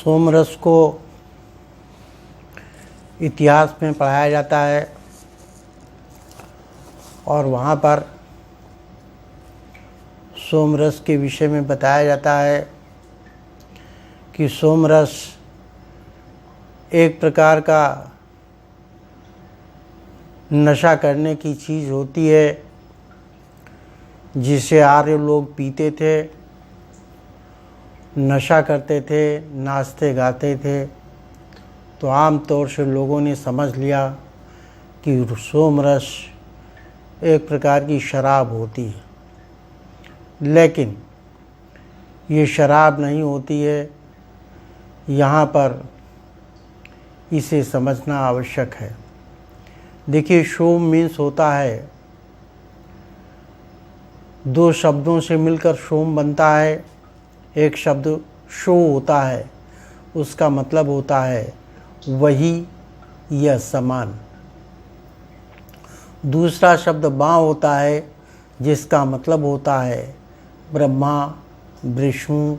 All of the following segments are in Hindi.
सोमरस को इतिहास में पढ़ाया जाता है और वहाँ पर सोमरस के विषय में बताया जाता है कि सोमरस एक प्रकार का नशा करने की चीज़ होती है जिसे आर्य लोग पीते थे, नशा करते थे, नाचते गाते थे। तो आम तौर से लोगों ने समझ लिया कि सोमरस एक प्रकार की शराब होती है, लेकिन ये शराब नहीं होती है। यहाँ पर इसे समझना आवश्यक है। देखिए, सोम मीन्स होता है, दो शब्दों से मिलकर सोम बनता है। एक शब्द शो होता है, उसका मतलब होता है वही या समान। दूसरा शब्द माँ होता है जिसका मतलब होता है ब्रह्मा, विष्णु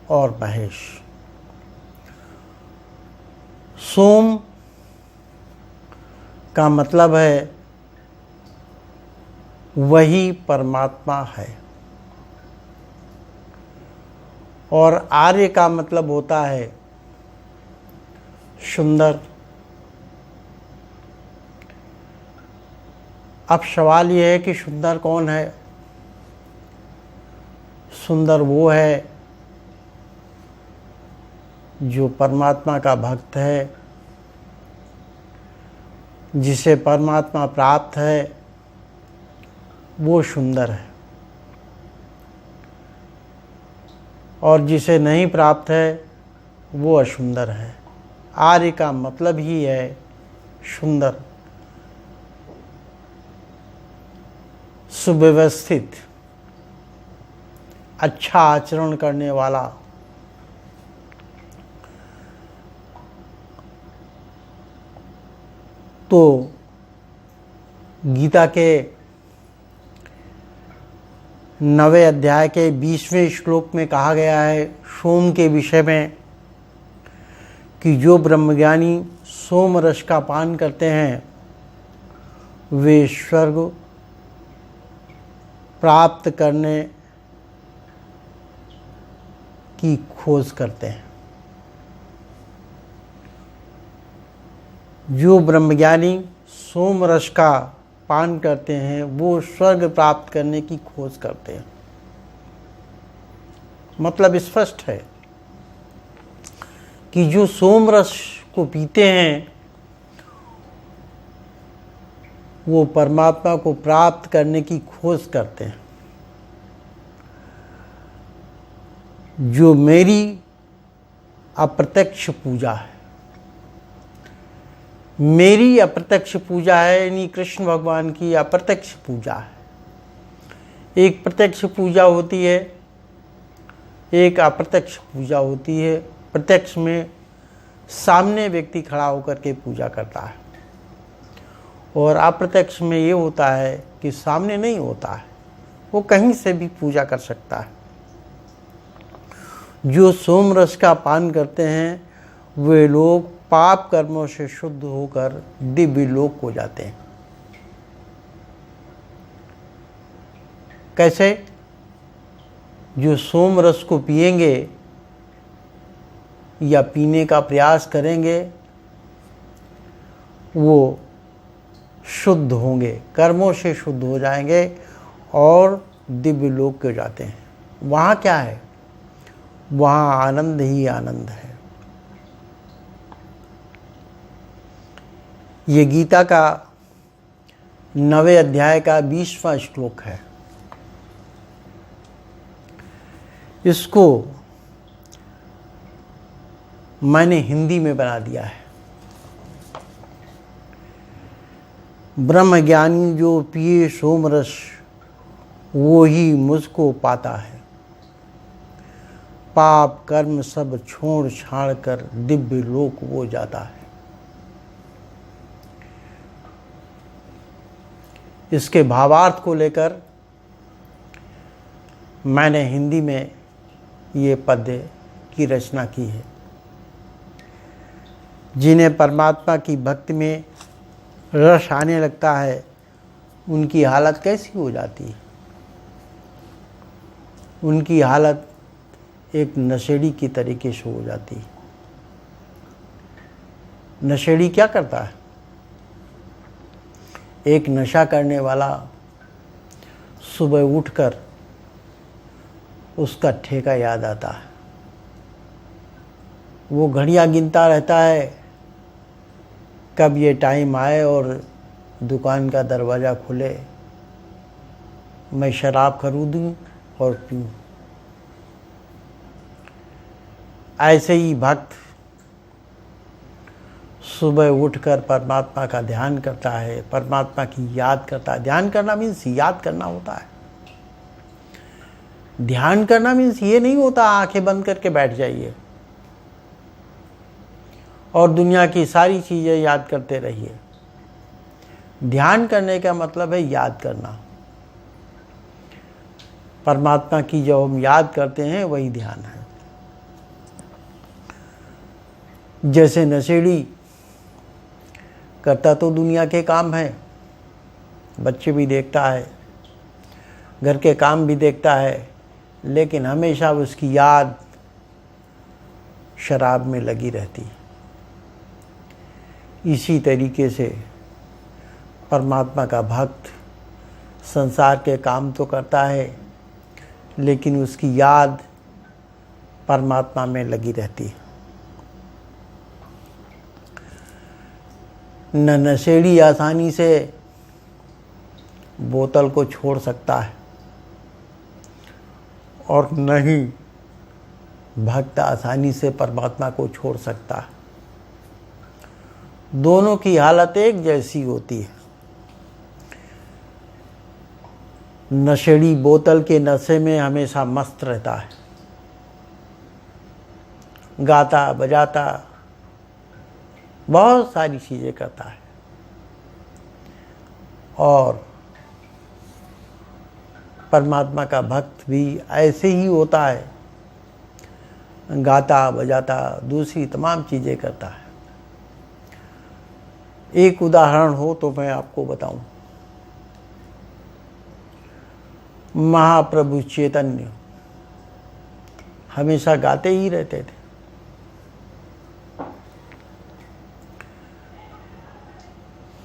और महेश। सोम का मतलब है वही परमात्मा है और आर्य का मतलब होता है सुंदर। अब सवाल यह है कि सुंदर कौन है? सुंदर वो है जो परमात्मा का भक्त है, जिसे परमात्मा प्राप्त है, वो सुंदर है। और जिसे नहीं प्राप्त है वो असुंदर है। आर्य का मतलब ही है सुंदर, सुव्यवस्थित, अच्छा आचरण करने वाला। तो गीता के 9वें अध्याय के 20वें श्लोक में कहा गया है सोम के विषय में कि जो ब्रह्मज्ञानी सोम रस का पान करते हैं वे स्वर्ग प्राप्त करने की खोज करते हैं। जो ब्रह्मज्ञानी सोम रस का पान करते हैं वो स्वर्ग प्राप्त करने की खोज करते हैं। मतलब स्पष्ट है कि जो सोम रस को पीते हैं वो परमात्मा को प्राप्त करने की खोज करते हैं। जो मेरी अप्रत्यक्ष पूजा है, मेरी अप्रत्यक्ष पूजा है, यानी कृष्ण भगवान की अप्रत्यक्ष पूजा है। एक प्रत्यक्ष पूजा होती है, एक अप्रत्यक्ष पूजा होती है। प्रत्यक्ष में सामने व्यक्ति खड़ा होकर के पूजा करता है और अप्रत्यक्ष में ये होता है कि सामने नहीं होता है, वो कहीं से भी पूजा कर सकता है। जो सोम रस का पान करते हैं वे लोग पाप कर्मों से शुद्ध होकर दिव्य लोक को जाते हैं। कैसे? जो सोम रस को पिएंगे या पीने का प्रयास करेंगे वो शुद्ध होंगे, कर्मों से शुद्ध हो जाएंगे और दिव्य लोक को जाते हैं। वहाँ क्या है? वहाँ आनंद ही आनंद है। ये गीता का 9वें अध्याय का 20वां श्लोक है। इसको मैंने हिंदी में बना दिया है। ब्रह्मज्ञानी जो पिए सोम रस वो ही मुझको पाता है। पाप कर्म सब छोड़ छाड़ कर दिव्य लोक वो जाता है। इसके भावार्थ को लेकर मैंने हिंदी में ये पद्य की रचना की है। जिन्हें परमात्मा की भक्ति में रस आने लगता है, उनकी हालत कैसी हो जाती है? उनकी हालत एक नशेड़ी की तरीके से हो जाती है। नशेड़ी क्या करता है? एक नशा करने वाला सुबह उठकर उसका ठेका याद आता है। वो घड़ियां गिनता रहता है कब ये टाइम आए और दुकान का दरवाज़ा खुले, मैं शराब खरीदूं और पीऊं। ऐसे ही भक्त सुबह उठकर परमात्मा का ध्यान करता है, परमात्मा की याद करता है। ध्यान करना मीन्स याद करना होता है। ध्यान करना मीन्स ये नहीं होता आंखें बंद करके बैठ जाइए और दुनिया की सारी चीज़ें याद करते रहिए। ध्यान करने का मतलब है याद करना। परमात्मा की जो हम याद करते हैं वही ध्यान है। जैसे नशेड़ी करता तो दुनिया के काम है, बच्चे भी देखता है, घर के काम भी देखता है, लेकिन हमेशा उसकी याद शराब में लगी रहती है। इसी तरीके से परमात्मा का भक्त संसार के काम तो करता है, लेकिन उसकी याद परमात्मा में लगी रहती है। न नशेड़ी आसानी से बोतल को छोड़ सकता है और न ही भक्त आसानी से परमात्मा को छोड़ सकता है। दोनों की हालत एक जैसी होती है। नशेड़ी बोतल के नशे में हमेशा मस्त रहता है, गाता बजाता बहुत सारी चीज़ें करता है, और परमात्मा का भक्त भी ऐसे ही होता है, गाता बजाता दूसरी तमाम चीज़ें करता है। एक उदाहरण हो तो मैं आपको बताऊं। महाप्रभु चैतन्य हमेशा गाते ही रहते थे।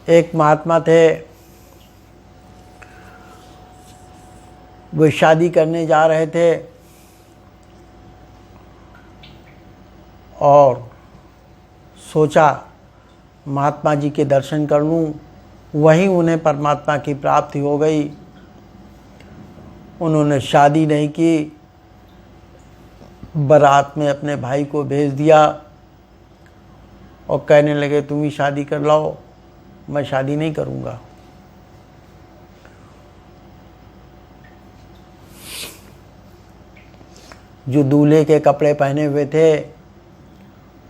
एक महात्मा थे, वो शादी करने जा रहे थे और सोचा महात्मा जी के दर्शन कर लूं, वहीं उन्हें परमात्मा की प्राप्ति हो गई। उन्होंने शादी नहीं की, बारात में अपने भाई को भेज दिया और कहने लगे तुम ही शादी कर लाओ, मैं शादी नहीं करूँगा। जो दूल्हे के कपड़े पहने हुए थे,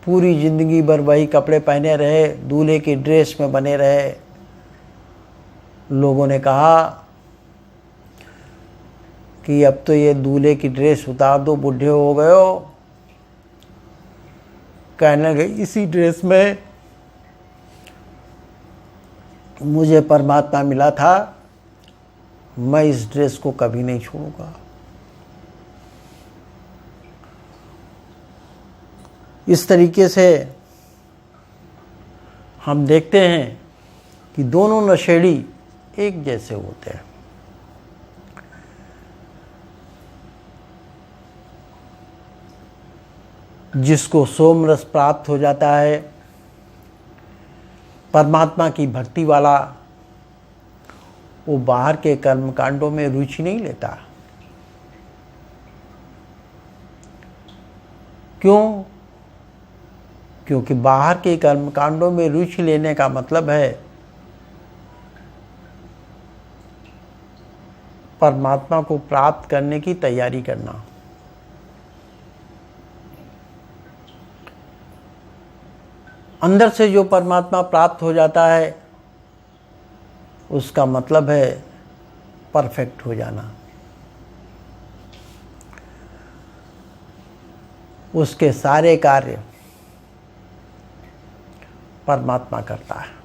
पूरी ज़िंदगी भर वही कपड़े पहने रहे, दूल्हे की ड्रेस में बने रहे। लोगों ने कहा कि अब तो ये दूल्हे की ड्रेस उतार दो, बूढ़े हो गए हो। कहने लगे इसी ड्रेस में मुझे परमात्मा मिला था, मैं इस ड्रेस को कभी नहीं छोड़ूंगा। इस तरीके से हम देखते हैं कि दोनों नशेड़ी एक जैसे होते हैं। जिसको सोम रस प्राप्त हो जाता है, परमात्मा की भक्ति वाला, वो बाहर के कर्म कांडों में रुचि नहीं लेता। क्यों? क्योंकि बाहर के कर्म कांडों में रुचि लेने का मतलब है परमात्मा को प्राप्त करने की तैयारी करना। अंदर से जो परमात्मा प्राप्त हो जाता है उसका मतलब है परफेक्ट हो जाना। उसके सारे कार्य परमात्मा करता है।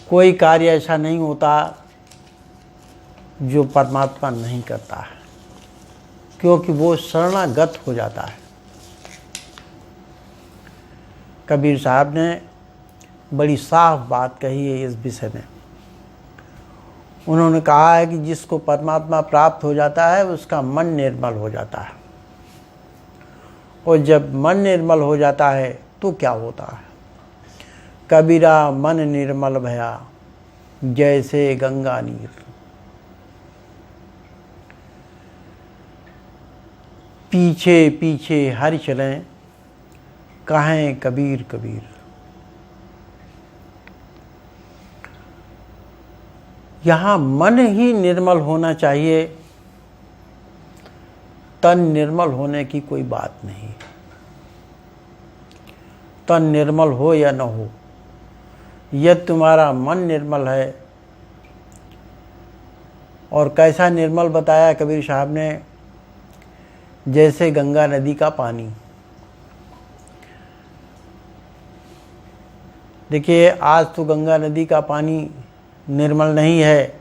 कोई कार्य ऐसा नहीं होता जो परमात्मा नहीं करता है, क्योंकि वो शरणागत हो जाता है। कबीर साहब ने बड़ी साफ बात कही है इस विषय में। उन्होंने कहा है कि जिसको परमात्मा प्राप्त हो जाता है उसका मन निर्मल हो जाता है, और जब मन निर्मल हो जाता है तो क्या होता है? कबीरा मन निर्मल भया जैसे गंगा नीर। पीछे पीछे हरि चलें कहें कबीर कबीर। यहाँ मन ही निर्मल होना चाहिए, तन निर्मल होने की कोई बात नहीं। तन निर्मल हो या न हो, यदि तुम्हारा मन निर्मल है, और कैसा निर्मल बताया कबीर साहब ने, जैसे गंगा नदी का पानी। देखिए, आज तो गंगा नदी का पानी निर्मल नहीं है,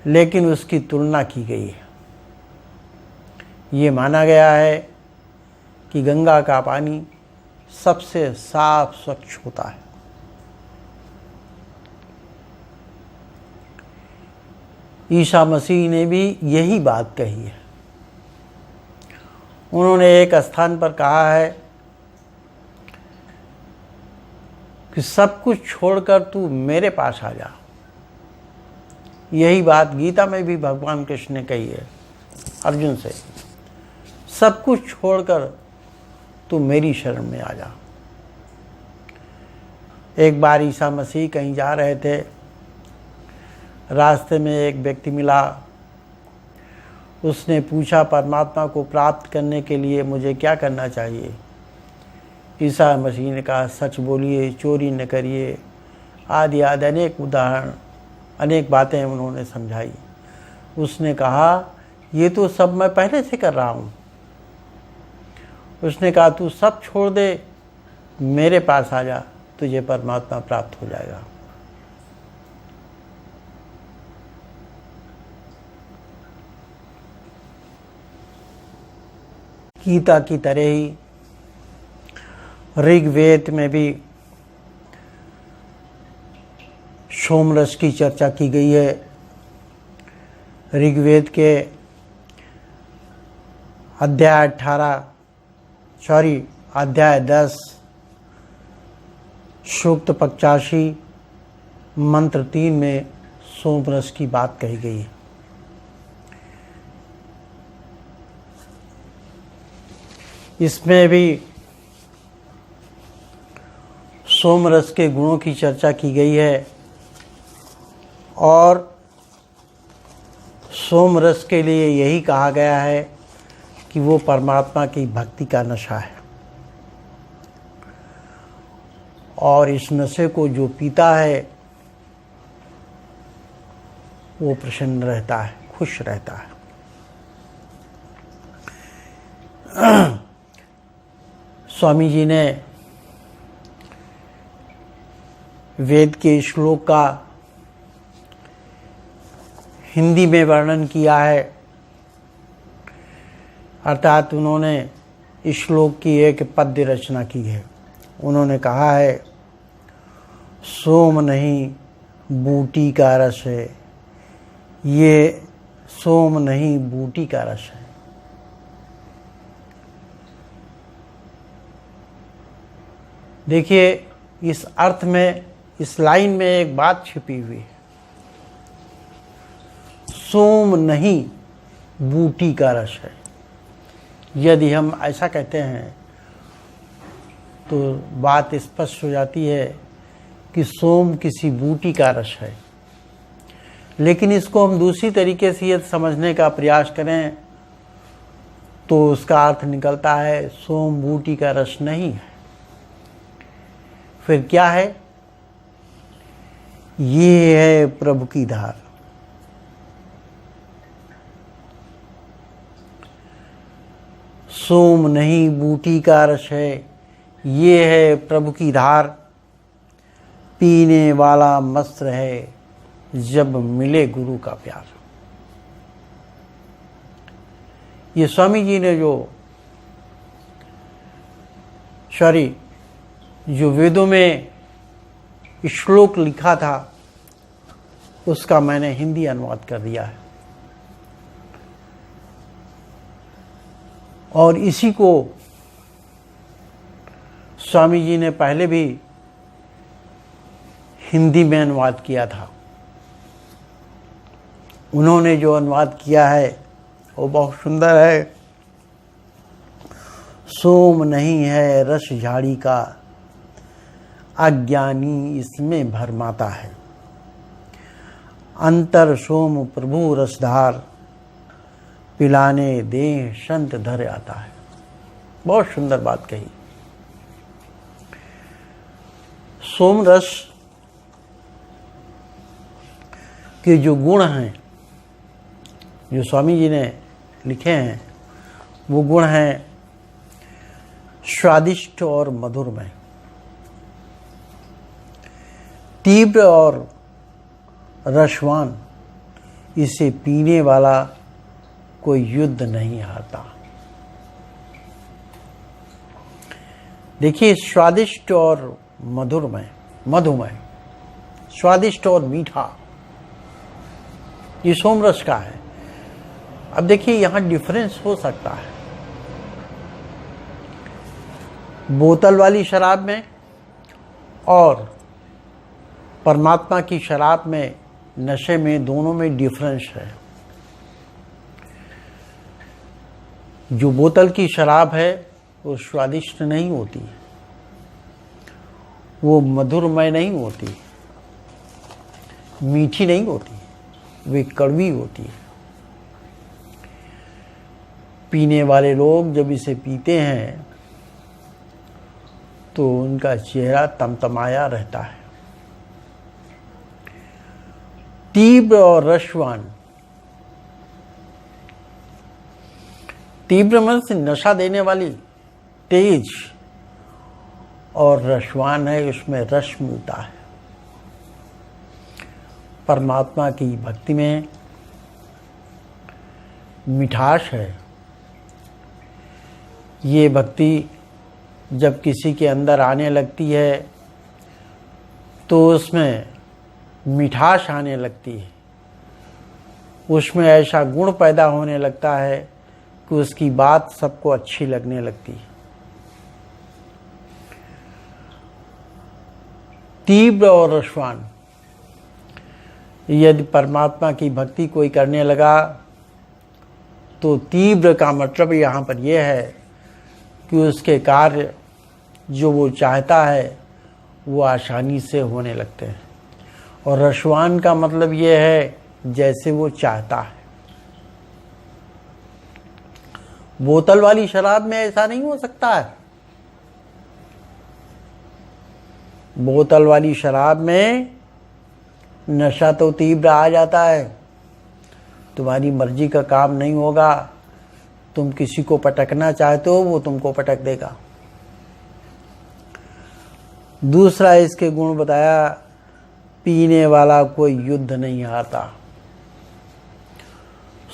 लेकिन उसकी तुलना की गई है। ये माना गया है कि गंगा का पानी सबसे साफ स्वच्छ होता है। ईसा मसीह ने भी यही बात कही है। उन्होंने एक स्थान पर कहा है कि सब कुछ छोड़कर तू मेरे पास आ जा। यही बात गीता में भी भगवान कृष्ण ने कही है अर्जुन से, सब कुछ छोड़कर तू मेरी शरण में आ जा। एक बार ईसा मसीह कहीं जा रहे थे, रास्ते में एक व्यक्ति मिला। उसने पूछा, परमात्मा को प्राप्त करने के लिए मुझे क्या करना चाहिए? ईसा मसीह ने कहा, सच बोलिए, चोरी न करिए, आदि आदि अनेक उदाहरण, अनेक बातें उन्होंने समझाई। उसने कहा, ये तो सब मैं पहले से कर रहा हूँ। उसने कहा, तू सब छोड़ दे, मेरे पास आ जा, तुझे परमात्मा प्राप्त हो जाएगा। गीता की तरह ही ऋग्वेद में भी सोमरस की चर्चा की गई है। ऋग्वेद के अध्याय 10 सूक्त 85 मंत्र 3 में सोमरस की बात कही गई है। इसमें भी सोमरस के गुणों की चर्चा की गई है, और सोमरस के लिए यही कहा गया है कि वो परमात्मा की भक्ति का नशा है, और इस नशे को जो पीता है वो प्रसन्न रहता है, खुश रहता है। स्वामी जी ने वेद के श्लोक का हिंदी में वर्णन किया है, अर्थात उन्होंने इस श्लोक की एक पद्य रचना की है। उन्होंने कहा है, सोम नहीं बूटी का रस है, ये सोम नहीं बूटी का रस है। देखिए, इस अर्थ में, इस लाइन में एक बात छिपी हुई है। सोम नहीं बूटी का रस है। यदि हम ऐसा कहते हैं तो बात स्पष्ट हो जाती है कि सोम किसी बूटी का रस है। लेकिन इसको हम दूसरी तरीके से यदि समझने का प्रयास करें तो उसका अर्थ निकलता है, सोम बूटी का रस नहीं है। फिर क्या है? ये है प्रभु की धार। सोम नहीं बूटी का रस है, ये है प्रभु की धार, पीने वाला मस्त रहे जब मिले गुरु का प्यार। ये स्वामी जी ने जो वेदों में श्लोक लिखा था उसका मैंने हिंदी अनुवाद कर दिया है, और इसी को स्वामी जी ने पहले भी हिंदी में अनुवाद किया था। उन्होंने जो अनुवाद किया है वो बहुत सुंदर है। सोम नहीं है रस झाड़ी का, अज्ञानी इसमें भरमाता है। अंतर सोम प्रभु रसधार, पिलाने दे संत धर आता है। बहुत सुंदर बात कही। सोम रस के जो गुण हैं जो स्वामी जी ने लिखे हैं, वो गुण हैं स्वादिष्ट और मधुरमय, तीव्र और रसवान। इसे पीने वाला कोई युद्ध नहीं हारता। देखिए, स्वादिष्ट और मधुमय, स्वादिष्ट और मीठा, ये सोमरस का है। अब देखिए, यहां डिफरेंस हो सकता है बोतल वाली शराब में और परमात्मा की शराब में, नशे में, दोनों में डिफरेंस है। जो बोतल की शराब है वो स्वादिष्ट नहीं होती, वो मधुरमय नहीं होती, मीठी नहीं होती, वे कड़वी होती है। पीने वाले लोग जब इसे पीते हैं तो उनका चेहरा तमतमाया रहता है। तीव्र और रसवान, तीव्र मन से नशा देने वाली, तेज, और रसवान है, उसमें रस मिलता है। परमात्मा की भक्ति में मिठास है। ये भक्ति जब किसी के अंदर आने लगती है तो उसमें मिठास आने लगती है, उसमें ऐसा गुण पैदा होने लगता है कि उसकी बात सबको अच्छी लगने लगती है। तीव्र और रसवान, यदि परमात्मा की भक्ति कोई करने लगा तो तीव्र का मतलब यहाँ पर यह है कि उसके कार्य जो वो चाहता है वो आसानी से होने लगते हैं, और रसवान का मतलब ये है जैसे वो चाहता है। बोतल वाली शराब में ऐसा नहीं हो सकता है। बोतल वाली शराब में नशा तो तीव्र आ जाता है, तुम्हारी मर्जी का काम नहीं होगा, तुम किसी को पटकना चाहते हो वो तुमको पटक देगा। दूसरा इसके गुण बताया, पीने वाला कोई युद्ध नहीं हारता।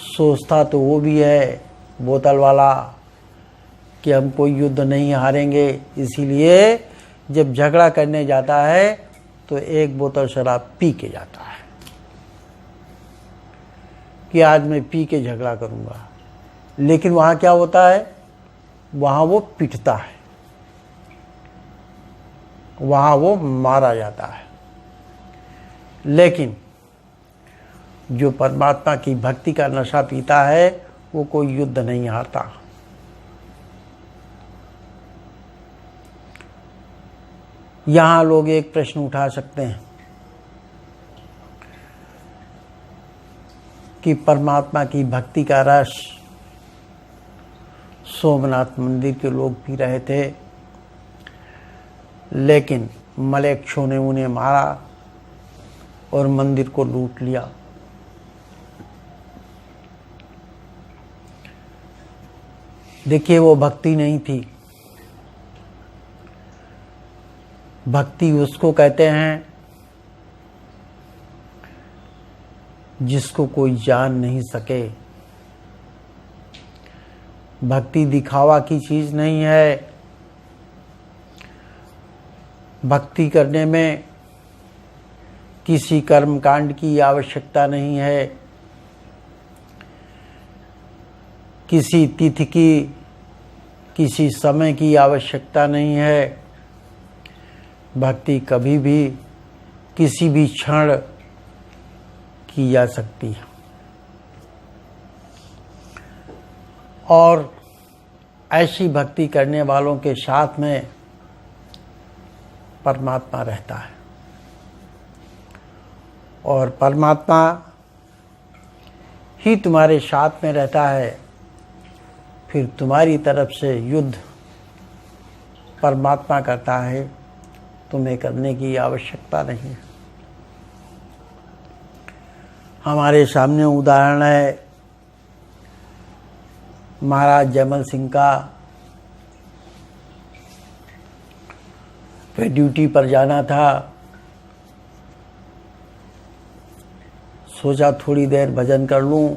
सोचता तो वो भी है बोतल वाला कि हम कोई युद्ध नहीं हारेंगे, इसीलिए जब झगड़ा करने जाता है तो एक बोतल शराब पी के जाता है कि आज मैं पी के झगड़ा करूंगा। लेकिन वहां क्या होता है, वहां वो पिटता है, वहां वो मारा जाता है। लेकिन जो परमात्मा की भक्ति का नशा पीता है वो कोई युद्ध नहीं हारता। यहां लोग एक प्रश्न उठा सकते हैं कि परमात्मा की भक्ति का रस सोमनाथ मंदिर के लोग पी रहे थे, लेकिन मलेच्छों ने उन्हें मारा और मंदिर को लूट लिया। देखिए, वो भक्ति नहीं थी, भक्ति उसको कहते हैं जिसको कोई जान नहीं सके। भक्ति दिखावा की चीज नहीं है। भक्ति करने में किसी कर्मकांड की आवश्यकता नहीं है, किसी तिथि की, किसी समय की आवश्यकता नहीं है। भक्ति कभी भी किसी भी क्षण की जा सकती है और ऐसी भक्ति करने वालों के साथ में परमात्मा रहता है और परमात्मा ही तुम्हारे साथ में रहता है। फिर तुम्हारी तरफ से युद्ध परमात्मा करता है, तुम्हें करने की आवश्यकता नहीं है। हमारे सामने उदाहरण है महाराज जयमल सिंह का। फिर ड्यूटी पर जाना था, सोचा थोड़ी देर भजन कर लूं।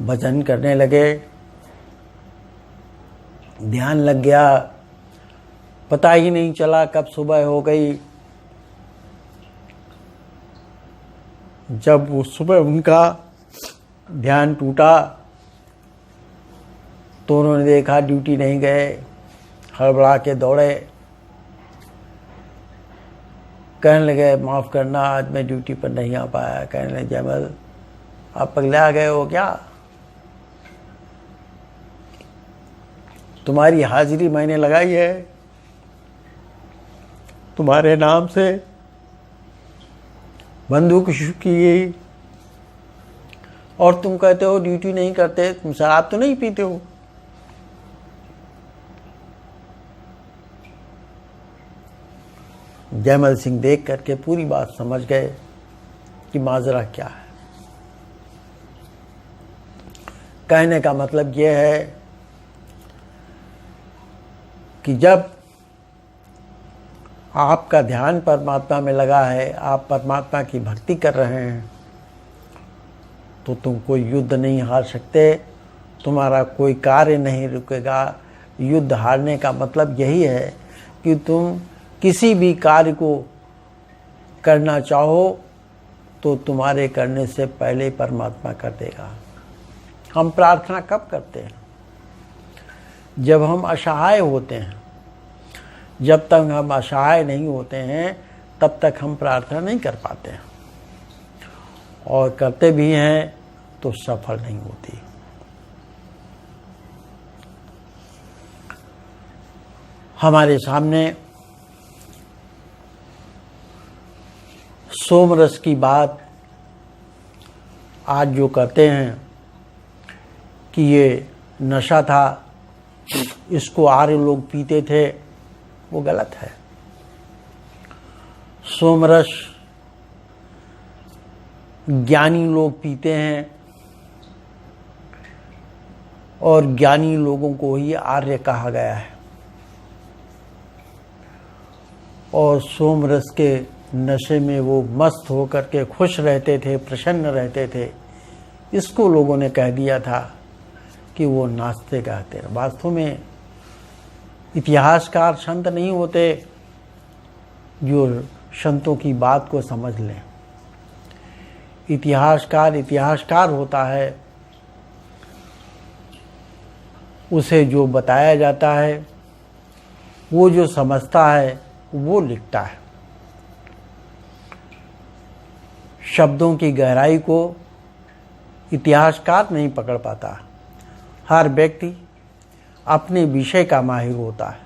भजन करने लगे, ध्यान लग गया, पता ही नहीं चला कब सुबह हो गई। जब वो सुबह उनका ध्यान टूटा तो उन्होंने देखा ड्यूटी नहीं गए, हड़बड़ा के दौड़े, कहने लगे माफ़ करना आज मैं ड्यूटी पर नहीं आ पाया। कहने लगे जयमल आप पगला गए हो क्या? तुम्हारी हाजिरी मैंने लगाई है, तुम्हारे नाम से बंदूक इशू की गई और तुम कहते हो ड्यूटी नहीं करते। तुम शराब तो नहीं पीते हो? जयमल सिंह देख करके पूरी बात समझ गए कि माजरा क्या है। कहने का मतलब यह है कि जब आपका ध्यान परमात्मा में लगा है, आप परमात्मा की भक्ति कर रहे हैं, तो तुम कोई युद्ध नहीं हार सकते, तुम्हारा कोई कार्य नहीं रुकेगा। युद्ध हारने का मतलब यही है कि तुम किसी भी कार्य को करना चाहो तो तुम्हारे करने से पहले परमात्मा कर देगा। हम प्रार्थना कब करते हैं? जब हम असहाय होते हैं। जब तक हम असहाय नहीं होते हैं तब तक हम प्रार्थना नहीं कर पाते हैं और करते भी हैं तो सफल नहीं होती। हमारे सामने सोमरस की बात आज जो करते हैं कि ये नशा था, इसको आर्य लोग पीते थे, वो गलत है। सोमरस ज्ञानी लोग पीते हैं और ज्ञानी लोगों को ही आर्य कहा गया है। और सोमरस के नशे में वो मस्त होकर के खुश रहते थे, प्रसन्न रहते थे। इसको लोगों ने कह दिया था कि वो नाचते गाते। वास्तव में इतिहासकार संत नहीं होते जो संतों की बात को समझ लें। इतिहासकार होता है, उसे जो बताया जाता है, वो जो समझता है वो लिखता है। शब्दों की गहराई को इतिहासकार नहीं पकड़ पाता। हर व्यक्ति अपने विषय का माहिर होता है।